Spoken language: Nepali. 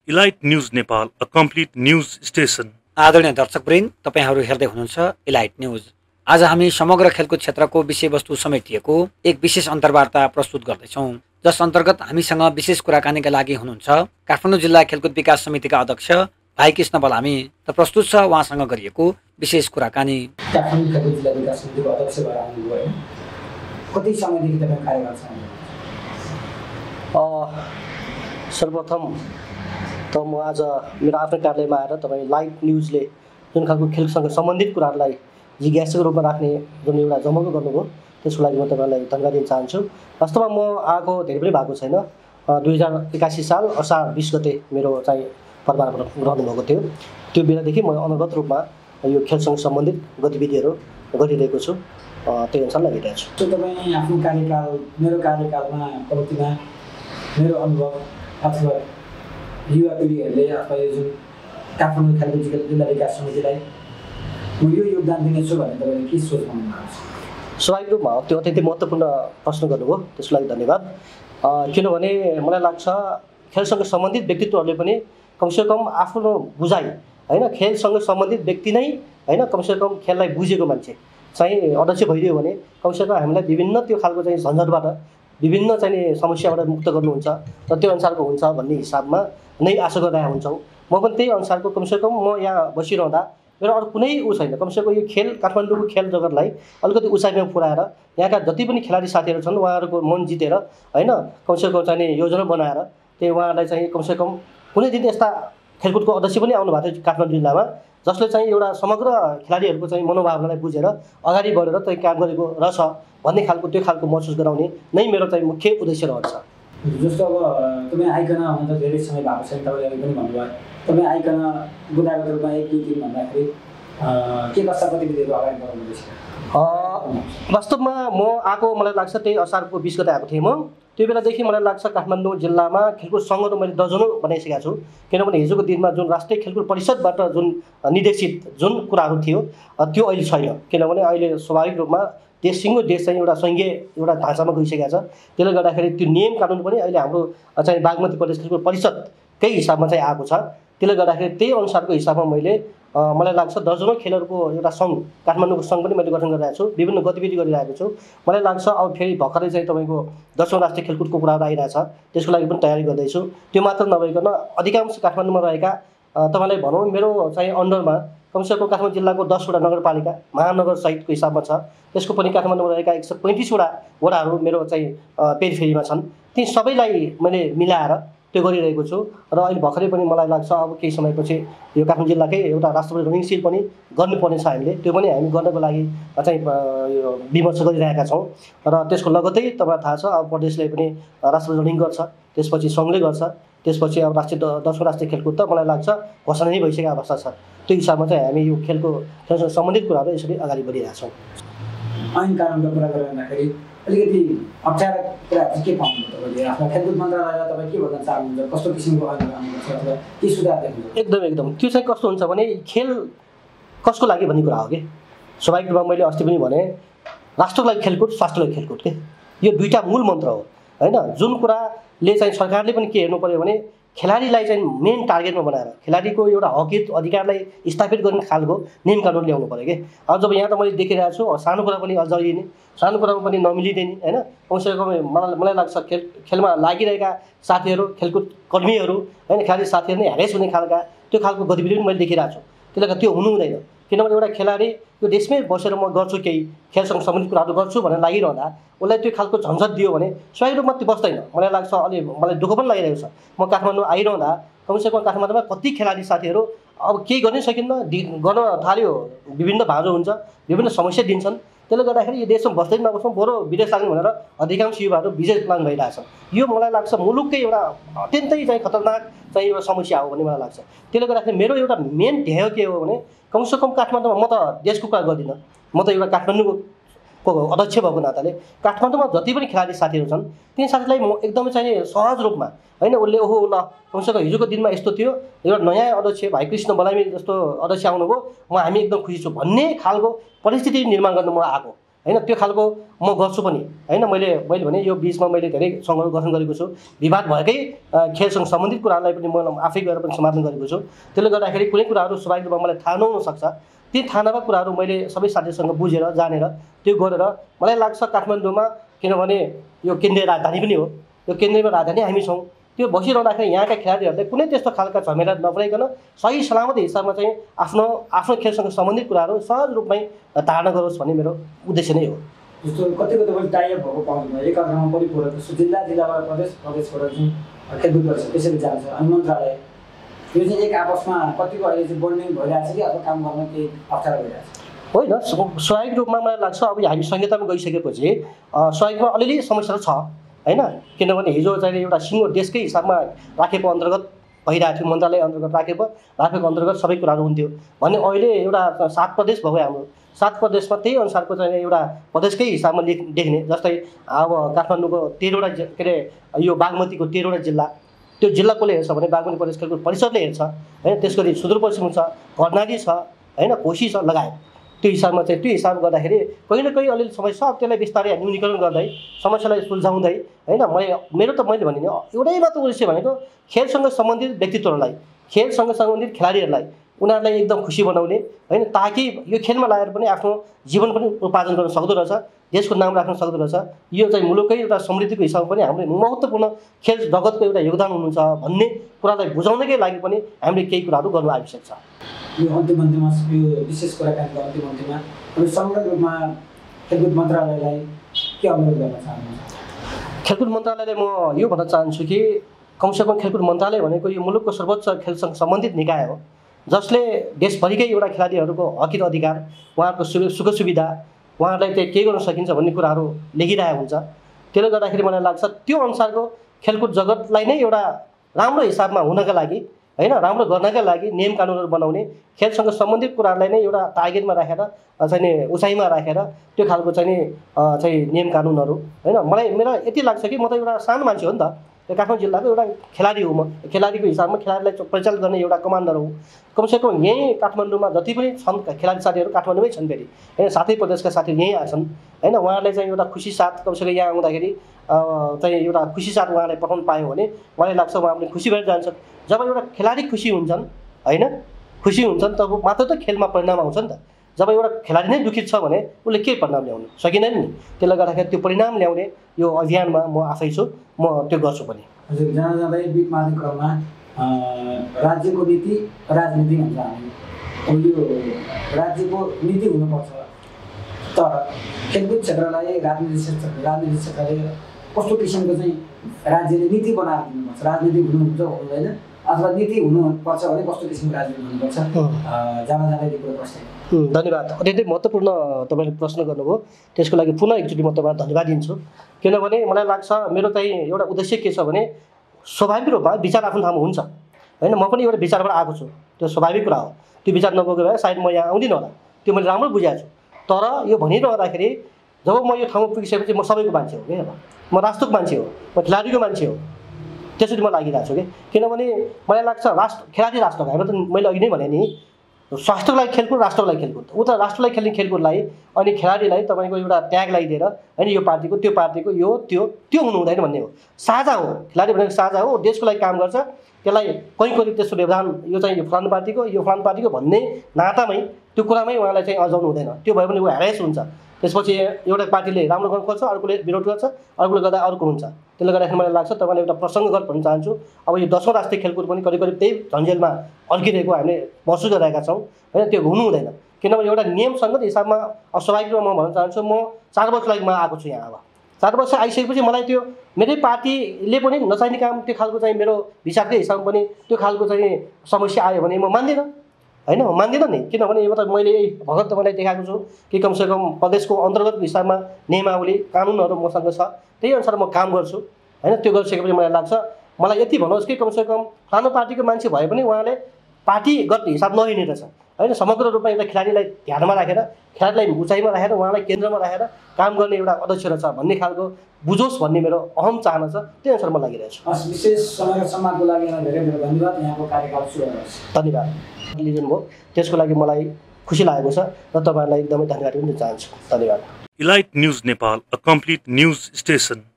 Elite news Nepal, a complete news station. आदरणीय दर्शकवृन्द, तपाईहरू हेर्दै हुनुहुन्छ इलाइट न्यूज। आज हामी समग्र खेलकुद क्षेत्रको विषयवस्तु समेटिएको एक विशेष अन्तर्वार्ता प्रस्तुत गर्दैछौँ, जस अन्तर्गत हामीसँग विशेष कुराकानीका लागि हुनुहुन्छ काठमाडौँ जिल्ला खेलकुद विकास समितिका अध्यक्ष भाइ कृष्ण बलामी। त प्रस्तुत छ उहाँसँग गरिएको विशेष कुराकानी। काठमाडौँ खेलकुद जिल्ला विकास समितिको अध्यक्ष भएर आउनुभयो होइन, कति समयदेखि तपाईँ कार्यकाल छ? सर्वप्रथम त म आज मेरो आफ्नो कार्यालयमा आएर तपाईँ लाइभ न्युजले जुन खालको खेलसँग सम्बन्धित कुराहरूलाई जिज्ञासाको रूपमा राख्ने जुन एउटा जमर्को गर्नुभयो, त्यसको लागि म तपाईँलाई धन्यवाद दिन चाहन्छु। वास्तवमा म आएको धेरै पनि भएको छैन। 2081 साल असार 20 गते मेरो चाहिँ परिवार ग्रहण भएको थियो। त्यो बेलादेखि म अनवरत रूपमा यो खेलसँग सम्बन्धित गतिविधिहरू गरिरहेको छु, त्यही अनुसार लागिरहेको छु। तपाईँ आफ्नो कार्यकाल, मेरो कार्यकालमा प्रवृत्तिमा मेरो अनुभव अथवा युवा पिँढीहरूले अथवा यो जुन काठमाडौँ खेलकुद जिल्ला विकास समितिलाई म यो योगदान दिनेछु भने तपाईँले के सोच बनाउनु भएको छ? स्वाभाविक रूपमा त्यो अत्यन्तै महत्त्वपूर्ण प्रश्न गर्नुभयो, त्यसको लागि धन्यवाद। किनभने मलाई लाग्छ खेलसँग सम्बन्धित व्यक्तित्वहरूले पनि कमसेकम आफ्नो बुझाइ होइन, खेलसँग सम्बन्धित व्यक्ति नै होइन, कमसेकम खेललाई बुझेको मान्छे चाहिँ अध्यक्ष भइदियो भने कमसेकम हामीलाई विभिन्न त्यो खालको चाहिँ झन्झटबाट विभिन्न चाहिँ समस्याबाट मुक्त गर्नुहुन्छ र त्यो अनुसारको हुन्छ भन्ने हिसाबमा नै आशा गरिरहेका हुन्छौँ। म पनि त्यही अनुसारको कमसेकम म यहाँ बसिरहँदा मेरो अरू कुनै छैन, कमसेकम यो खेल काठमाडौँको खेल जगतलाई अलिकति उचाइमा पुऱ्याएर यहाँका जति पनि खेलाडी साथीहरू छन् उहाँहरूको मन जितेर होइन, कमसेकम चाहिँ योजना बनाएर त्यही उहाँहरूलाई चाहिँ कमसेकम कुनै दिन यस्ता खेलकुदको अध्यक्ष पनि आउनु भएको थियो काठमाडौँ जिल्लामा, जसले चाहिँ एउटा समग्र खेलाडीहरूको चाहिँ मनोभावनालाई बुझेर अगाडि बढेर चाहिँ काम गरेको रहेछ भन्ने खालको त्यो खालको महसुस गराउने नै मेरो चाहिँ मुख्य उद्देश्य रहन्छ। जस्तो अब तपाईँ आइकन हुन त धेरै समय भएको छैन, तपाईँले अघि पनि भन्नुभयो, तपाईँ आइकन बुदागत रूपमा 1-2 दिन भन्दाखेरि के कस्ता गतिविधिहरू अगाडि बढाउनुहुँदैछ? वास्तवमा म आएको मलाई लाग्छ त्यही असारको 20 गते आएको थिएँ म। त्यो बेलादेखि मलाई लाग्छ काठमाडौँ जिल्लामा खेलकुद सङ्घहरू मैले दर्जनौँ बनाइसकेको छु। किनभने हिजोको दिनमा जुन राष्ट्रिय खेलकुद परिषदबाट जुन निर्देशित जुन कुराहरू थियो त्यो अहिले छैन। किनभने अहिले स्वाभाविक रूपमा सिङ्गो देश चाहिँ एउटा सङ्घीय एउटा ढाँचामा गइसकेको छ। त्यसले गर्दाखेरि त्यो नियम कानुन पनि अहिले हाम्रो चाहिँ बागमती प्रदेश खेलकुद परिषदकै हिसाबमा चाहिँ आएको छ। त्यसले गर्दाखेरि त्यही अनुसारको हिसाबमा मलाई लाग्छ दर्जनौँ खेलहरूको एउटा सङ्घ, काठमाडौँको सङ्घ पनि मैले गठन गरिरहेको छु, विभिन्न गतिविधि गरिरहेको छु। मलाई लाग्छ अब फेरि भर्खरै चाहिँ तपाईँको 10औँ राष्ट्रिय खेलकुदको कुराहरू आइरहेछ, त्यसको लागि पनि तयारी गर्दैछु। त्यो मात्र नभइकन अधिकांश काठमाडौँमा रहेका तपाईँलाई भनौँ मेरो चाहिँ अन्डरमा कमसेकम काठमाडौँ जिल्लाको 10वटा नगरपालिका महानगर सहितको हिसाबमा छ। त्यसको पनि काठमाडौँमा रहेका 135वटा वडाहरू मेरो चाहिँ पेरिफेरीमा छन्। ती सबैलाई मैले मिलाएर त्यो गरिरहेको छु र अहिले भर्खरै पनि मलाई लाग्छ अब केही समयपछि यो काठमाडौँ जिल्लाकै एउटा राष्ट्रपति रनिङ सिल पनि गर्नुपर्ने छ हामीले, त्यो पनि हामी गर्नको लागि चाहिँ विमर्श गरिरहेका छौँ। र त्यसको लगत्तै तपाईँलाई थाहा छ अब प्रदेशले पनि राष्ट्रपति रनिङ गर्छ, त्यसपछि सङ्घले गर्छ, त्यसपछि अब 10औँ राष्ट्रिय खेलकुद त मलाई लाग्छ घोषणा नै भइसकेको अवस्था छ। त्यो हिसाबमा चाहिँ हामी यो खेलसँग सम्बन्धित कुराहरू यसरी अगाडि बढिरहेछौँ। ऐन कानुनको कुरा गर्दाखेरि अलिकति अप्ठ्यारो कुराहरू चाहिँ के पाउनुहुन्छ तपाईँले? आफ्नो खेलकुद मन्त्रालयलाई तपाईँ के भन्न चाहनुहुन्छ? कस्तो किसिमको ऐन आउनुपर्छ अथवा के सुधार देख्नुहुन्छ? एकदम त्यो चाहिँ कस्तो हुन्छ भने खेल कसको लागि भन्ने कुरा हो कि स्वाभाविक रूपमा मैले अस्ति पनि भने राष्ट्रको लागि खेलकुद, स्वास्थ्यको लागि खेलकुद के यो दुईवटा मूल मन्त्र हो होइन। जुन कुराले चाहिँ सरकारले पनि के हेर्नु पऱ्यो भने खेलाडीलाई चाहिँ मेन टार्गेटमा बनाएर खेलाडीको एउटा हकित अधिकारलाई स्थापित गर्ने खालको नियम कानुन ल्याउनु पऱ्यो कि। अब जब यहाँ त मैले देखिरहेको छु सानो कुरा पनि अल्झिने, सानो कुरामा पनि नमिलिदिने होइन, कमसेकम मलाई लाग्छ खेलमा लागिरहेका साथीहरू, खेलकुद कर्मीहरू होइन, खेलाडी साथीहरू नै ह्यारेस हुने खालका त्यो खालको गतिविधि पनि मैले देखिरहेको छु। त्यसले गर्दा त्यो हुनु हुँदैन। किनभने एउटा खेलाडी यो देशमै बसेर म गर्छु केही खेलसँग सम्बन्धित कुराहरू गर्छु भनेर लागिरहँदा उसलाई त्यो खालको झन्झट दियो भने स्वाभाविक रूपमा त्यो बस्दैन। मलाई लाग्छ मलाई दुःख पनि लागिरहेको छ। म काठमाडौँ आइरहँदा कमसेकम काठमाडौँमा कति खेलाडी साथीहरू अब केही गर्नै सकिन्न, गर्न थाल्यो, विभिन्न भाँजो हुन्छ, विभिन्न समस्या दिन्छन्। त्यसले गर्दाखेरि यो देशमा बस्दै नबस्नु बरु विदेश लाग्नु भनेर अधिकांश युवाहरू विदेश प्लान भइरहेछ। यो मलाई लाग्छ मुलुककै एउटा अत्यन्तै चाहिँ खतरनाक चाहिँ एउटा समस्या हो भन्ने मलाई लाग्छ। त्यसले गर्दाखेरि मेरो एउटा मेन ध्येय के हो भने कमसेकम काठमाडौँमा म त देशको कुरा गर्दिनँ, म त एउटा काठमाडौँको अध्यक्ष भएको नाताले काठमाडौँमा जति पनि खेलाडी साथीहरू छन् ती साथीलाई म एकदमै चाहिँ सहज रूपमा होइन उसले ओहो ल कमसेकम हिजोको दिनमा यस्तो थियो, एउटा नयाँ अध्यक्ष भाइ कृष्ण बलामी जस्तो अध्यक्ष आउनुभयो, हामी एकदम खुसी छु भन्ने खालको परिस्थिति निर्माण गर्न म आएको। होइन त्यो खालको म गर्छु पनि होइन। मैले भने यो बिचमा मैले धेरै सङ्घहरू गठन गरेको छु, विवाद भएकै खेलसँग सम्बन्धित कुराहरूलाई पनि म आफै गएर पनि समाधान गरेको छु। त्यसले गर्दाखेरि कुनै कुराहरू स्वाभाविक रूपमा मलाई थाहा नहुन सक्छ, ती थाहा नभएका कुराहरू मैले सबै साथीहरूसँग बुझेर जानेर त्यो गरेर मलाई लाग्छ काठमाडौँमा, किनभने यो केन्द्रीय राजधानी पनि हो, यो केन्द्रीय राजधानी हामी छौँ, त्यो बसिरहँदाखेरि यहाँका खेलाडीहरूले कुनै त्यस्तो खालका झमेला नपराइकन सही सलामत हिसाबमा चाहिँ आफ्नो खेलसँग सम्बन्धित कुराहरू सहज रूपमै धारणा गरोस् भन्ने मेरो उद्देश्य नै हो। जस्तो कतिको तपाईँ टाइअप भएको पाउनुभयो, एकअर्कामा परिपूरक जस्तो जिल्लाबाट प्रदेशबाट जुन खेलकुद गर्छ त्यसरी जान्छ, अनि मन्त्रालय यो चाहिँ एक आपसमा कतिको अहिले चाहिँ बन्डिङ भइरहेको छ कि अथवा काम गर्न केही अप्ठ्यारो भइरहेको छ? होइन, स्वाभाविक रूपमा मलाई लाग्छ अब हामी संहितामा गइसकेपछि स्वाभाविकमा अलिअलि समस्याहरू छ होइन। किनभने हिजो चाहिँ एउटा सिङ्गो देशकै हिसाबमा राखेको अन्तर्गत भइरहेको थियो, मन्त्रालय अन्तर्गत राखेको अन्तर्गत सबै कुराहरू हुन्थ्यो भने अहिले एउटा 7 प्रदेश भयो हाम्रो। 7 प्रदेशमा त्यही अनुसारको चाहिँ एउटा प्रदेशकै हिसाबमा देख्ने, जस्तै अब काठमाडौँको 13वटा के अरे यो बागमतीको 13वटा जिल्ला, त्यो जिल्ला कसले हेर्छ भने बागमती प्रदेश खेलकुद परिषदले हेर्छ होइन। त्यसको सुदूरपश्चिम छ, कर्णाली छ होइन, कोशी छ लगायत, त्यो हिसाबमा चाहिँ त्यो हिसाब गर्दाखेरि कहीँ न कहीँ अलिअलि समस्या, अब त्यसलाई बिस्तारै न्यूनीकरण गर्दै समस्यालाई सुल्झाउँदै होइन। मैले भने एउटै मात्र उद्देश्य भनेको खेलसँग सम्बन्धित व्यक्तित्वहरूलाई, खेलसँग सम्बन्धित खेलाडीहरूलाई उनीहरूलाई एकदम खुसी बनाउने होइन, ताकि यो खेलमा लागेर पनि आफ्नो जीवन पनि उपार्जन गर्न सक्दो रहेछ, देशको नाम राख्न सक्दो रहेछ। यो चाहिँ मुलुकै एउटा समृद्धिको हिसाबमा पनि हाम्रो महत्त्वपूर्ण खेल जगतको एउटा योगदान हुनुहुन्छ भन्ने कुरालाई बुझाउनकै लागि पनि हामीले केही कुराहरू गर्नु आवश्यक छ। यो अन्तिममा यो विशेष कुराकानीको अन्तिममा हामी समग्र रूपमा खेलकुद मन्त्रालयलाई के अनुरोध गर्न चाहनुहुन्छ? खेलकुद मन्त्रालयले म यो भन्न चाहन्छु कि कमसेकम खेलकुद मन्त्रालय भनेको यो मुलुकको सर्वोच्च खेलसँग सम्बन्धित निकाय हो, जसले देशभरिकै एउटा खेलाडीहरूको हक र अधिकार, उहाँहरूको सुख सुविधा, उहाँहरूलाई चाहिँ के गर्न सकिन्छ भन्ने कुराहरू लेखिरहेको हुन्छ। त्यसले गर्दाखेरि मलाई लाग्छ त्यो अनुसारको खेलकुद जगतलाई नै एउटा राम्रो हिसाबमा हुनका लागि होइन, राम्रो गर्नका लागि नियम कानुनहरू बनाउने, खेलसँग सम्बन्धित कुराहरूलाई नै एउटा टार्गेटमा राखेर चाहिँ उचाइमा राखेर त्यो खालको चाहिँ नियम कानुनहरू होइन। मलाई मेरो यति लाग्छ कि म त एउटा सानो मान्छे हो नि त, काठमाडौँ जिल्लाको एउटा खेलाडी हो, म खेलाडीको हिसाबमा खेलाडीलाई परिचालन गर्ने एउटा कमान्डर हो। कमसेकम यहीँ काठमाडौँमा जति पनि छन् खेलाडी साथीहरू काठमाडौँमै छन् फेरि होइन, 7 प्रदेशका साथीहरू यहीँ आछन् होइन। उहाँहरूले चाहिँ एउटा खुसी साथ कमसेकम यहाँ आउँदाखेरि चाहिँ एउटा खुसी साथ उहाँलाई पठाउनु पायो भने मलाई लाग्छ उहाँले खुसी भएर जान्छन्। जब एउटा खेलाडी खुसी हुन्छन् होइन, खुसी हुन्छन् तब मात्र त खेलमा परिणाम आउँछ नि त। जब एउटा खेलाडी नै दुखित छ भने उसले के परिणाम ल्याउनु सकिँदैन नि। त्यसले गर्दाखेरि त्यो परिणाम ल्याउने यो अभियानमा म आफै छु, म त्यो गर्छु पनि। हजुर, जाँदै बिट मार्ने क्रममा राज्यको नीति राजनीति भन्छ हामी, अब यो राज्यको नीति हुनुपर्छ, तर खेलकुद क्षेत्रलाई राजनीति क्षेत्रले कस्तो किसिमको चाहिँ राज्यले नीति बनाएर दिनुपर्छ? राजनीति हुनुहुन्छ हुँदैन, अथवा नीति हुनुपर्छ भने कस्तो किसिमको राजनीति हुनुपर्छ? जाँदै कुरो प्रश्न। धन्यवाद, अत्यन्तै महत्त्वपूर्ण तपाईँले प्रश्न गर्नुभयो, त्यसको लागि पुनः एकचोटि म तपाईँलाई धन्यवाद दिन्छु। किनभने मलाई लाग्छ मेरो चाहिँ एउटा उद्देश्य के छ भने स्वाभाविक रूपमा विचार आफ्नो ठाउँमा हुन्छ होइन। म पनि एउटा विचारबाट आएको छु, त्यो स्वाभाविक कुरा हो। त्यो विचार नभएको भए सायद म यहाँ आउँदिनँ होला, त्यो मैले राम्रो बुझाएको छु। तर यो भनिरहँदाखेरि जब म यो ठाउँमा पुगिसकेपछि म सबैको मान्छे हो कि, अब म राष्ट्रको मान्छे हो, म खेलाडीको मान्छे हो, त्यसरी म लागिरहेको छु कि। किनभने मलाई लाग्छ खेलाडी राष्ट्रको, हाम्रो त मैले अघि नै भने नि स्वास्थ्यको लागि खेलकुद, राष्ट्रको लागि खेलकुद, उता राष्ट्रलाई खेल्ने खेलकुदलाई अनि खेलाडीलाई तपाईँको एउटा ट्याग लगाइदिएर होइन यो पार्टीको त्यो पार्टीको यो त्यो हुनु हुँदैन भन्ने हो। साझा हो, खेलाडी भनेको साझा हो, देशको लागि काम गर्छ, त्यसलाई कहीँ त्यसको व्यवधान यो चाहिँ यो फलानु पार्टीको भन्ने नातामै त्यो कुरामै उहाँलाई चाहिँ अल्झाउनु हुँदैन। त्यो भयो भने ऊ ह्यारेस हुन्छ, त्यसपछि एउटा पार्टीले राम्रो गर्न खोज्छ, अर्कोले विरोध गर्छ, अर्कोले गर्दा अर्को हुन्छ। त्यसले गर्दाखेरि मलाई लाग्छ तपाईँलाई एउटा प्रसङ्गगत भन्न चाहन्छु, अब यो 10औं राष्ट्रिय खेलकुद पनि करिब त्यही झन्झेलमा अड्किरहेको हामीले महसुस गरिरहेका छौँ होइन। त्यो हुनु हुँदैन, किनभने एउटा नियमसङ्गत हिसाबमा अब स्वाभाविक रूपमा म भन्न चाहन्छु, म 4 वर्षको लागि म आएको छु यहाँ। अब 4 वर्ष आइसकेपछि मलाई त्यो मेरै पार्टीले पनि नचाहिने काम त्यो खालको चाहिँ मेरो विचारकै हिसाबमा पनि त्यो खालको चाहिँ समस्या आयो भने म मान्दिनँ होइन, म मान्दिनँ नि। किनभने यो त मैले भगत तपाईँलाई देखाएको छु कि कमसेकम प्रदेशको अन्तर्गतको हिसाबमा नियमावली कानुनहरू मसँग छ, त्यही अनुसार म काम गर्छु होइन। त्यो गरिसकेपछि मलाई लाग्छ मलाई यति भन्नुहोस् कि कमसेकम सानो पार्टीको मान्छे भए पनि उहाँले पार्टीगत हिसाब नहिँड्ने रहेछ होइन। समग्र रूपमा एउटा खेलाडीलाई ध्यानमा राखेर, खेलाडीलाई उचाइमा राखेर, उहाँलाई केन्द्रमा राखेर काम गर्ने एउटा अध्यक्ष रहेछ भन्ने खालको बुझोस् भन्ने मेरो अहम चाहना छ, त्यही अनुसार म लागिरहेको छु। विशेष समय र सम्मानको लागि धेरै धेरै धन्यवाद। यहाँको कार्यकाल सुरु होस्। धन्यवाद लिनुभयो, त्यसको लागि मलाई खुसी लागेको छ र तपाईँहरूलाई एकदमै धन्यवाद दिन चाहन्छु। धन्यवाद। Elite News Nepal, a complete news station.